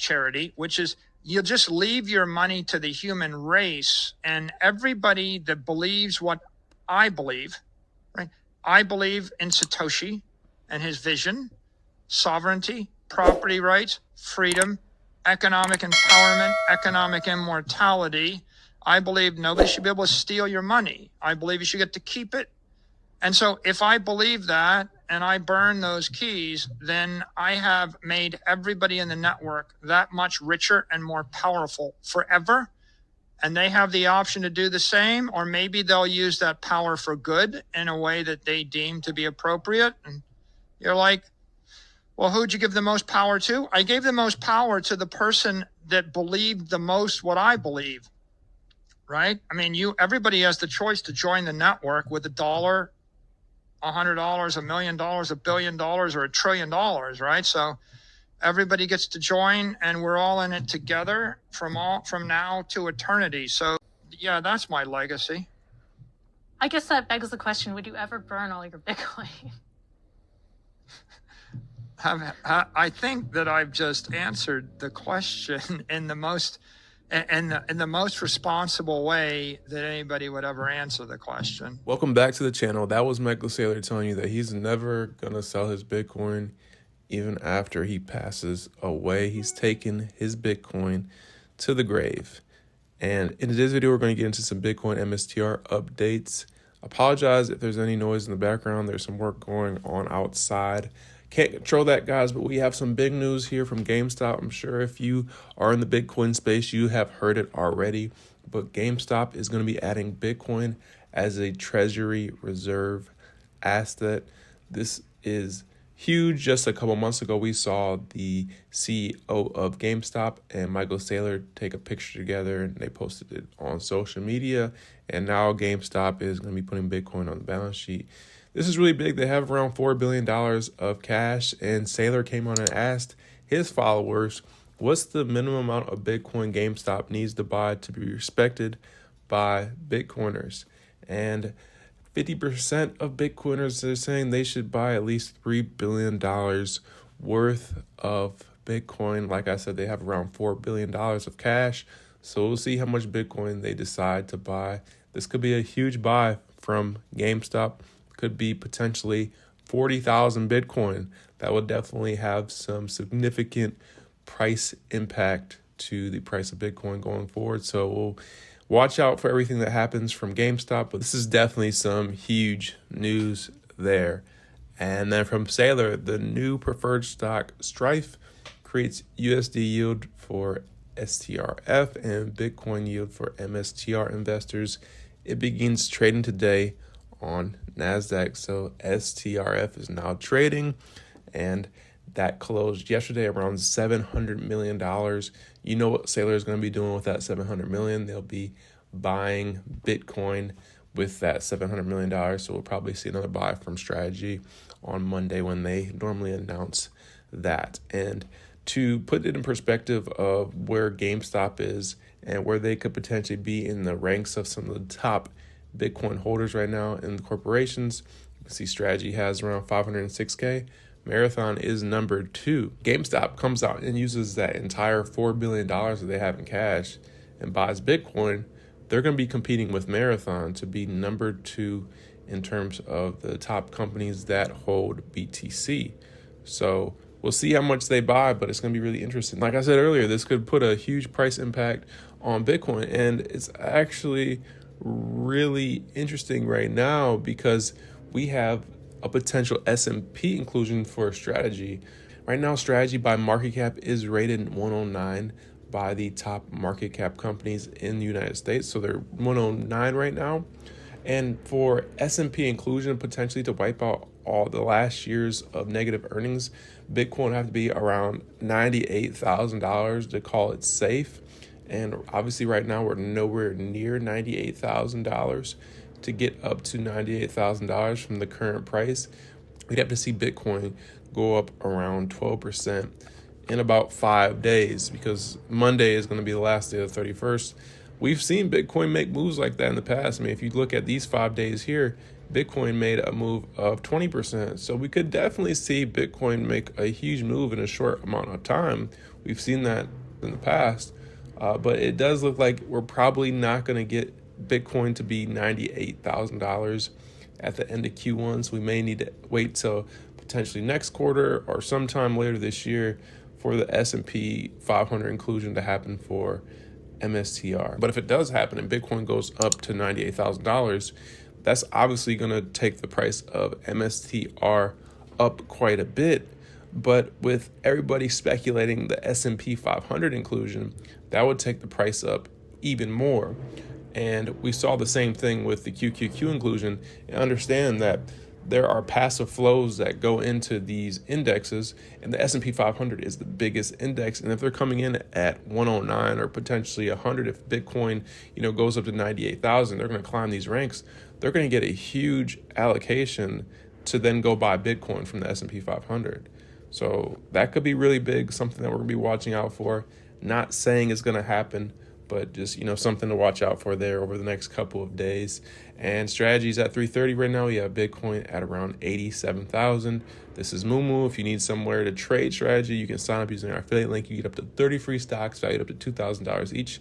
charity, which is you'll just leave your money to the human race, and everybody that believes what I believe, right? I believe in Satoshi and his vision, sovereignty, property rights, freedom, economic empowerment, economic immortality. I believe nobody should be able to steal your money. I believe you should get to keep it. And so if I believe that and I burn those keys, then I have made everybody in the network that much richer and more powerful forever. And they have the option to do the same, or maybe they'll use that power for good in a way that they deem to be appropriate. And you're like, well, who'd you give the most power to? I gave the most power to the person that believed the most what I believe, right? I mean, everybody has the choice to join the network with $1, $100, $1 million, $1 billion, or $1 trillion, right? So everybody gets to join, and we're all in it together from now to eternity. So yeah, that's my legacy. I guess that begs the question, would you ever burn all your Bitcoin? I think that I've just answered the question in the most responsible way that anybody would ever answer the question. Welcome back to the channel. That was Michael Saylor telling you that he's never going to sell his Bitcoin even after he passes away. He's taken his Bitcoin to the grave. And in today's video, we're going to get into some Bitcoin MSTR updates. Apologize if there's any noise in the background. There's some work going on outside. Can't control that, guys, but we have some big news here from GameStop. I'm sure if you are in the Bitcoin space, you have heard it already, but GameStop is going to be adding Bitcoin as a treasury reserve asset. This is huge. Just a couple months ago, we saw the CEO of GameStop and Michael Saylor take a picture together, and they posted it on social media, and now GameStop is going to be putting Bitcoin on the balance sheet. This is really big. They have around $4 billion of cash, and Saylor came on and asked his followers, what's the minimum amount of Bitcoin GameStop needs to buy to be respected by Bitcoiners? And 50% of Bitcoiners are saying they should buy at least $3 billion worth of Bitcoin. Like I said, they have around $4 billion of cash. So we'll see how much Bitcoin they decide to buy. This could be a huge buy from GameStop. Could be potentially 40,000 Bitcoin. That would definitely have some significant price impact to the price of Bitcoin going forward. So we'll watch out for everything that happens from GameStop, but this is definitely some huge news there. And then from Saylor, the new preferred stock Strife creates USD yield for STRF and Bitcoin yield for MSTR investors. It begins trading today on NASDAQ. So STRF is now trading, and that closed yesterday around $700 million. You know what Saylor is going to be doing with that $700 million. They'll be buying Bitcoin with that $700 million. So we'll probably see another buy from Strategy on Monday when they normally announce that. And to put it in perspective of where GameStop is and where they could potentially be in the ranks of some of the top Bitcoin holders right now in the corporations, you can see Strategy has around 506K. Marathon is number 2. GameStop comes out and uses that entire $4 billion that they have in cash and buys Bitcoin. They're going to be competing with Marathon to be number 2 in terms of the top companies that hold BTC. So we'll see how much they buy, but it's going to be really interesting. Like I said earlier, this could put a huge price impact on Bitcoin, and it's actually really interesting right now because we have a potential S&P inclusion for Strategy. Right now, Strategy by market cap is rated 109 by the top market cap companies in the United States. So they're 109 right now. And for S&P inclusion, potentially to wipe out all the last years of negative earnings, Bitcoin would have to be around $98,000 to call it safe. And obviously right now we're nowhere near $98,000. To get up to $98,000 from the current price, we'd have to see Bitcoin go up around 12% in about 5 days, because Monday is going to be the last day of the 31st. We've seen Bitcoin make moves like that in the past. I mean, if you look at these 5 days here, Bitcoin made a move of 20%. So we could definitely see Bitcoin make a huge move in a short amount of time, We've seen that in the past, but it does look like we're probably not going to get Bitcoin to be $98,000 at the end of Q1. So we may need to wait till potentially next quarter or sometime later this year for the S&P 500 inclusion to happen for MSTR. But if it does happen and Bitcoin goes up to $98,000, that's obviously going to take the price of MSTR up quite a bit. But with everybody speculating the S&P 500 inclusion, that would take the price up even more. And we saw the same thing with the QQQ inclusion. And understand that there are passive flows that go into these indexes, and the S&P 500 is the biggest index. And if they're coming in at 109 or potentially 100, if Bitcoin, goes up to 98,000, they're going to climb these ranks. They're going to get a huge allocation to then go buy Bitcoin from the S&P 500. So that could be really big, something that we're going to be watching out for. Not saying it's going to happen, but just, something to watch out for there over the next couple of days. And strategies at 3:30 right now. We have Bitcoin at around 87,000. This is MooMoo. If you need somewhere to trade strategy, you can sign up using our affiliate link. You get up to 30 free stocks valued up to $2,000 each.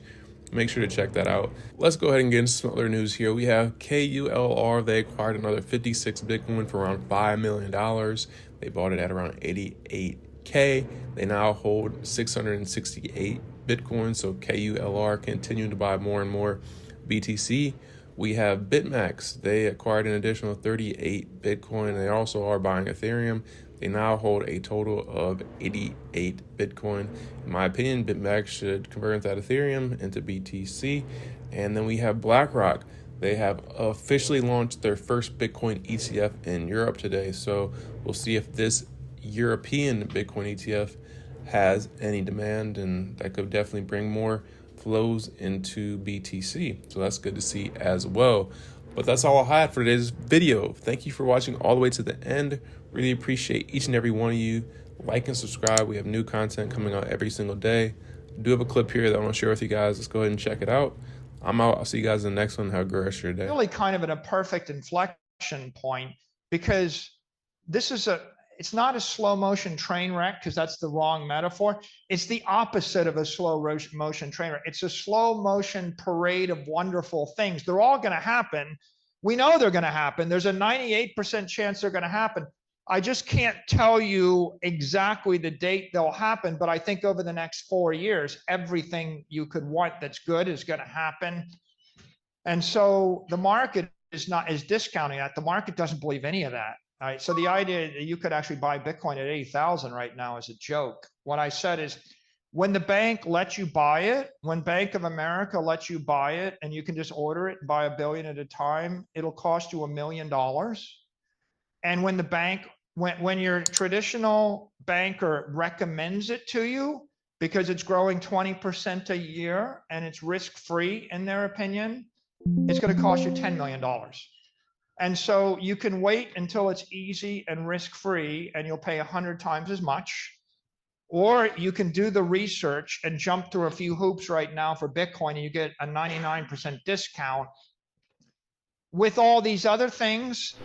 Make sure to check that out. Let's go ahead and get into some other news here. We have KULR. They acquired another 56 Bitcoin for around $5 million. They bought it at around 88K. They now hold 668 Bitcoin. So KULR continuing to buy more and more BTC. We have BitMax. They acquired an additional 38 Bitcoin. They also are buying Ethereum. They now hold a total of 88 Bitcoin. In my opinion, BitMax should convert that Ethereum into BTC. And then we have BlackRock. They have officially launched their first Bitcoin ETF in Europe today. So we'll see if this European Bitcoin ETF has any demand, and that could definitely bring more flows into BTC. So that's good to see as well. But that's all I had for today's video. Thank you for watching all the way to the end. Really appreciate each and every one of you. Like and subscribe. We have new content coming out every single day. I do have a clip here that I want to share with you guys. Let's go ahead and check it out. I'm out. I'll see you guys in the next one. Have a great rest of your day. Really kind of at a perfect inflection point, because it's not a slow motion train wreck, because that's the wrong metaphor. It's the opposite of a slow motion train wreck. It's a slow motion parade of wonderful things. They're all going to happen. We know they're going to happen. There's a 98% chance they're going to happen. I just can't tell you exactly the date they'll happen, but I think over the next 4 years, everything you could want that's good is going to happen. And so the market is discounting that. The market doesn't believe any of that. All right. So the idea that you could actually buy Bitcoin at 80,000 right now is a joke. What I said is, when the bank lets you buy it, when Bank of America lets you buy it, and you can just order it and buy $1 billion at a time, it'll cost you $1 million. And when the bank, when your traditional banker recommends it to you because it's growing 20% a year and it's risk-free in their opinion, it's going to cost you $10 million. And so you can wait until it's easy and risk-free and you'll pay 100 times as much. Or you can do the research and jump through a few hoops right now for Bitcoin, and you get a 99% discount. With all these other things,